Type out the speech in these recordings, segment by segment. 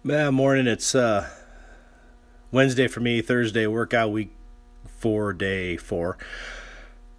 Morning. It's Wednesday for me. Thursday workout week 4, day 4.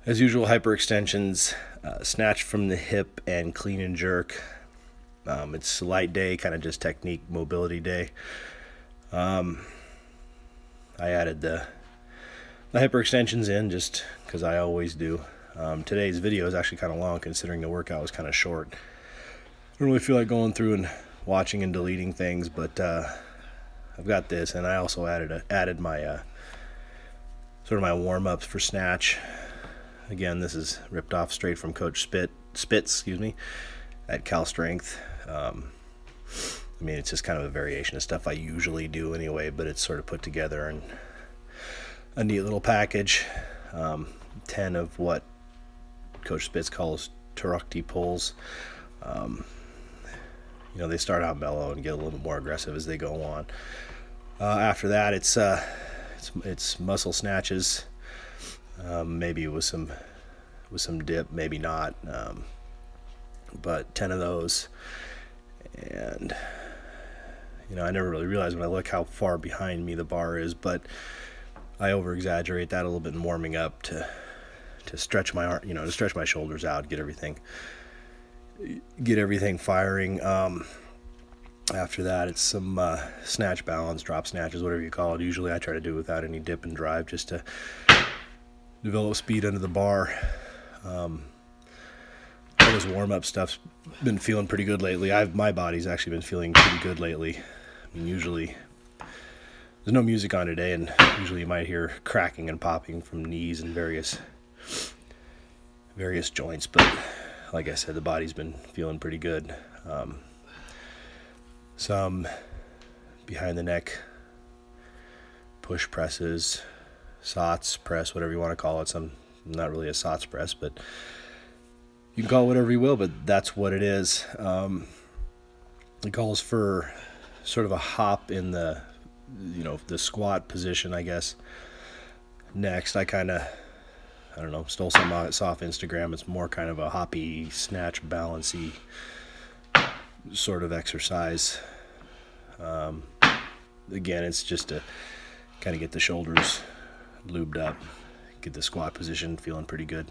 As usual, hyperextensions, snatch from the hip, and clean and jerk. It's a light day, kind of just technique mobility day. I added the hyperextensions in just because I always do. Today's video is actually kind of long considering the workout was kind of short. I don't really feel like going through and watching and deleting things, but I've got this, and I also added my sort of my warm-ups for snatch. Again, this is ripped off straight from Coach Spitz, at Cal Strength. It's just kind of a variation of stuff I usually do anyway, but it's sort of put together in a neat little package. 10 of what Coach Spitz calls Torokhtiy pulls. They start out mellow and get a little more aggressive as they go on. After that, it's muscle snatches, maybe with some dip, maybe not, but 10 of those. And I never really realized when I look how far behind me the bar is, but I over exaggerate that a little bit in warming up to stretch my arm, to stretch my shoulders out, get everything firing. After that, it's some snatch balance, drop snatches, whatever you call it. Usually I try to do it without any dip and drive, just to develop speed under the bar. All this warm-up stuff's been feeling pretty good lately. My body's actually been feeling pretty good lately. Usually there's no music on today, and usually you might hear cracking and popping from knees and various joints, but like I said, the body's been feeling pretty good. Some behind the neck push presses, SOTS press, whatever you want to call it. Some not really a SOTS press, but you can call it whatever you will, but that's what it is. It calls for sort of a hop in the squat position, I guess. Next, I don't know, stole some off Instagram. It's more kind of a hoppy, snatch, balancy sort of exercise. Again, it's just to kind of get the shoulders lubed up, get the squat position feeling pretty good.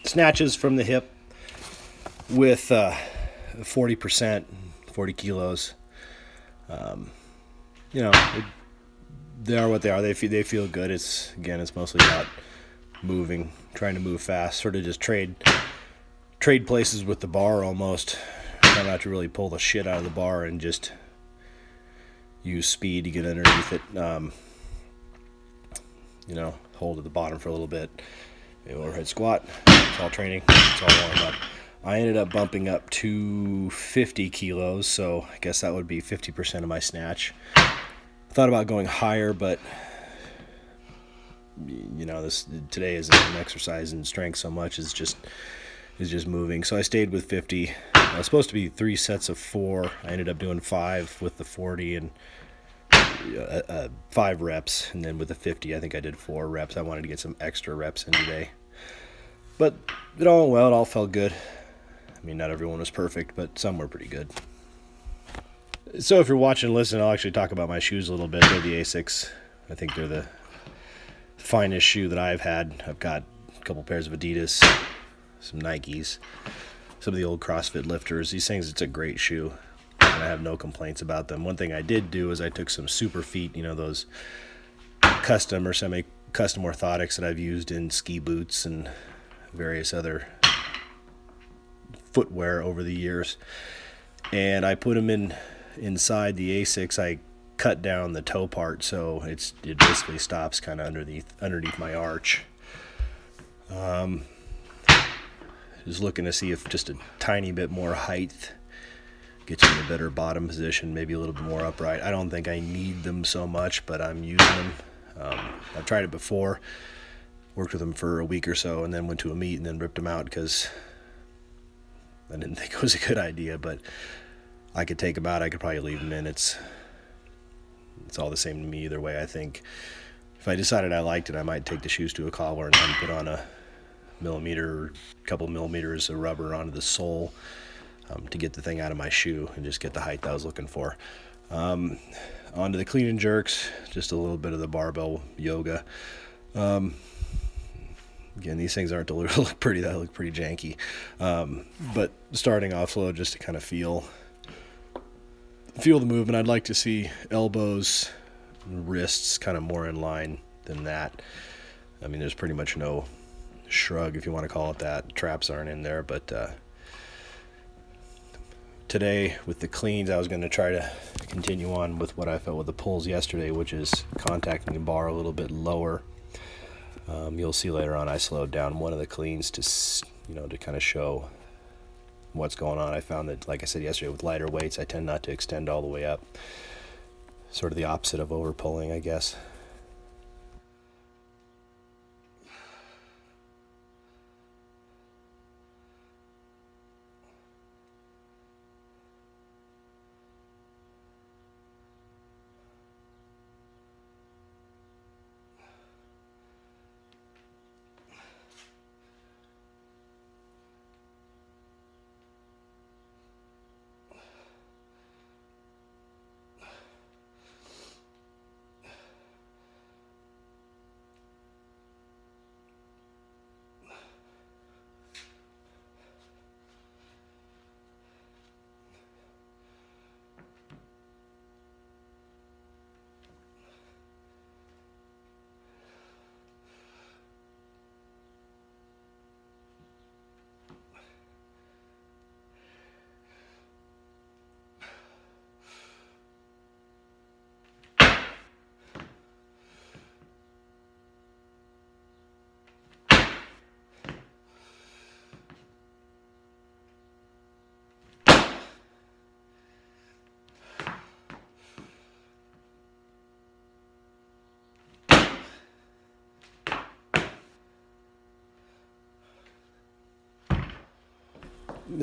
Snatches from the hip with 40%, 40 kilos. They are what they are. They feel good. It's mostly about moving, trying to move fast, sort of just trade places with the bar almost. Try not to really pull the shit out of the bar and just use speed to get underneath it. Hold at the bottom for a little bit. Overhead squat. It's all training. It's all warm up. I ended up bumping up to 50 kilos, so I guess that would be 50% of my snatch. Thought about going higher, but this today isn't an exercise in strength so much. It's just moving. So I stayed with 50. It was supposed to be 3 sets of 4. I ended up doing 5 with the 40 and 5 reps, and then with the 50, I think I did 4 reps. I wanted to get some extra reps in today, but it all went well. It all felt good. Not everyone was perfect, but some were pretty good. So if you're watching and listening, I'll actually talk about my shoes a little bit. They're the Asics. I think they're the finest shoe that I've had. I've got a couple pairs of Adidas, some Nikes, some of the old CrossFit lifters. These things, it's a great shoe, and I have no complaints about them. One thing I did do is I took some super feet, those custom or semi-custom orthotics that I've used in ski boots and various other footwear over the years, and I put them inside the Asics. I cut down the toe part, so it basically stops kind of underneath my arch. Just looking to see if just a tiny bit more height gets you in a better bottom position, maybe a little bit more upright. I don't think I need them so much, but I'm using them. I've tried it before, worked with them for a week or so, and then went to a meet and then ripped them out because I didn't think it was a good idea, but I could take them out. I could probably leave them in. It's all the same to me either way. I think if I decided I liked it, I might take the shoes to a collar and then millimeter, couple millimeters of rubber onto the sole to get the thing out of my shoe and just get the height that I was looking for. Onto the clean and jerks, just a little bit of the barbell yoga. Again, these things aren't to look pretty, that look pretty janky. But starting off slow just to kind of feel the movement. I'd like to see elbows and wrists kind of more in line than that. I mean, there's pretty much no shrug, if you want to call it that. Traps aren't in there, but today with the cleans, I was going to try to continue on with what I felt with the pulls yesterday, which is contacting the bar a little bit lower. You'll see later on I slowed down one of the cleans to kind of show what's going on. I found that, like I said yesterday, with lighter weights, I tend not to extend all the way up. Sort of the opposite of over pulling, I guess.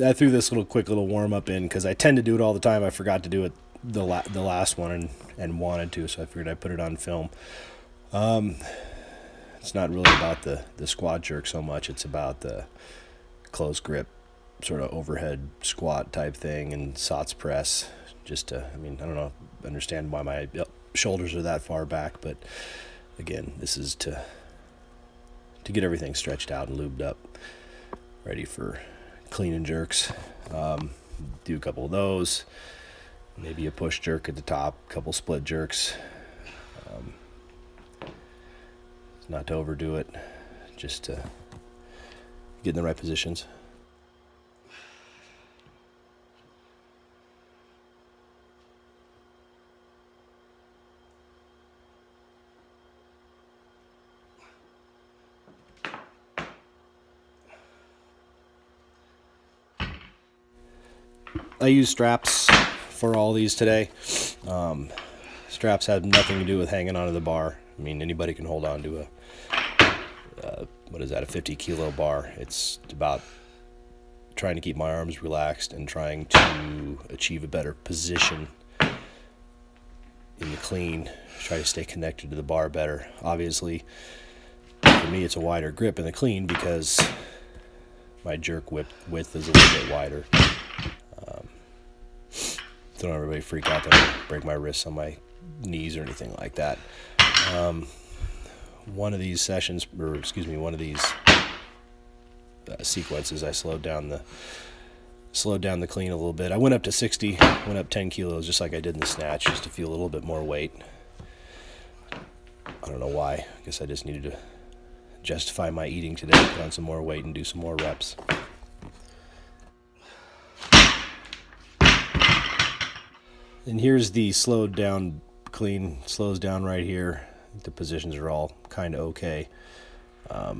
I threw this quick little warm up in because I tend to do it all the time. I forgot to do it the last one and wanted to, so I figured I'd put it on film. It's not really about the squat jerk so much. It's about the close grip, sort of overhead squat type thing and SOTS press. Just to, I don't know, understand why my shoulders are that far back, but again, this is to get everything stretched out and lubed up, ready for clean and jerks. Do a couple of those, maybe a push jerk at the top, a couple split jerks. Not to overdo it, just to get in the right positions. I use straps for all these today. Straps have nothing to do with hanging onto the bar. I mean, anybody can hold on to a 50 kilo bar. It's about trying to keep my arms relaxed and trying to achieve a better position in the clean, try to stay connected to the bar better. Obviously, for me, it's a wider grip in the clean because my jerk width is a little bit wider. Don't everybody freak out that I break my wrists on my knees or anything like that. One of these sequences, I slowed down the clean a little bit. I went up to 60, went up 10 kilos, just like I did in the snatch, just to feel a little bit more weight. I don't know why. I guess I just needed to justify my eating today, put on some more weight and do some more reps. And here's the slowed down clean, slows down right here. The positions are all kind of okay. I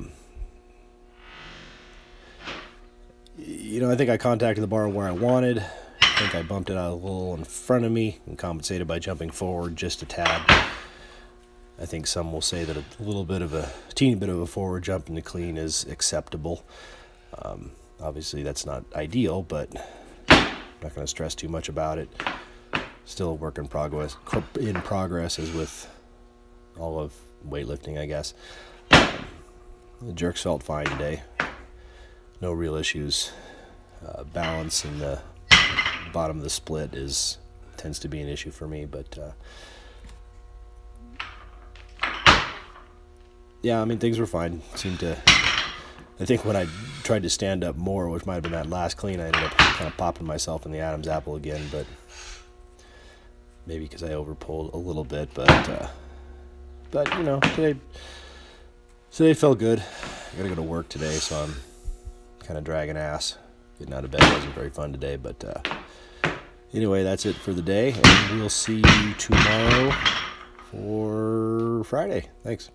think I contacted the bar where I wanted. I think I bumped it out a little in front of me and compensated by jumping forward just a tad. I think some will say that a teeny bit of a forward jump in the clean is acceptable. Obviously that's not ideal, but I'm not going to stress too much about it. Still a work in progress as with all of weightlifting, I guess. The jerks felt fine today. no real issues. Balance in the bottom of the split tends to be an issue for me, but yeah, I mean, things were fine. I think when I tried to stand up more, which might have been that last clean, I ended up kind of popping myself in the Adam's apple again, but maybe because I overpulled a little bit, but you know, today felt good. I gotta go to work today, so I'm kind of dragging ass. Getting out of bed wasn't very fun today, but anyway, that's it for the day, and we'll see you tomorrow for Friday. Thanks.